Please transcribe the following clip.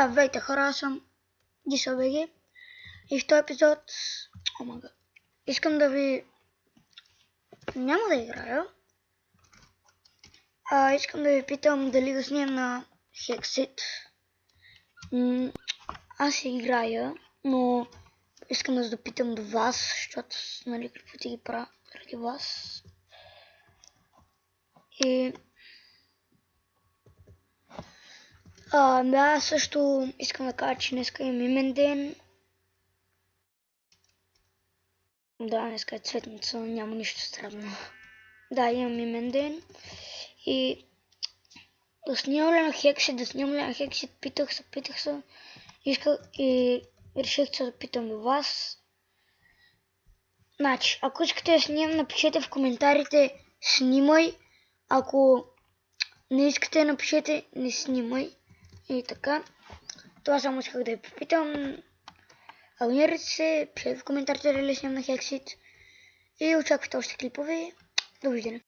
Здравейте хора, аз съм DissoBG и в този епизод искам да ви... няма да играя, искам да ви питам дали да снимам на Hexit. Аз играя, но искам да се допитам до вас, защото нали какви ти ги правя заради вас. И да, също искам да кажа, че днеска имам имен ден. Да, днеска е цветница, няма нищо странно. Да, имам имен ден. И да снимам ли на Hexit, питах се. Исках и реших се да питам до вас. Значи, ако искате да снимам, напишете в коментарите снимай. Ако не искате, напишете не снимай. И така. Това само исках да ви попитам. Абонирайте се, пишете в коментарите дали снимам на Hexit. И очаквайте още клипове. Довиждане.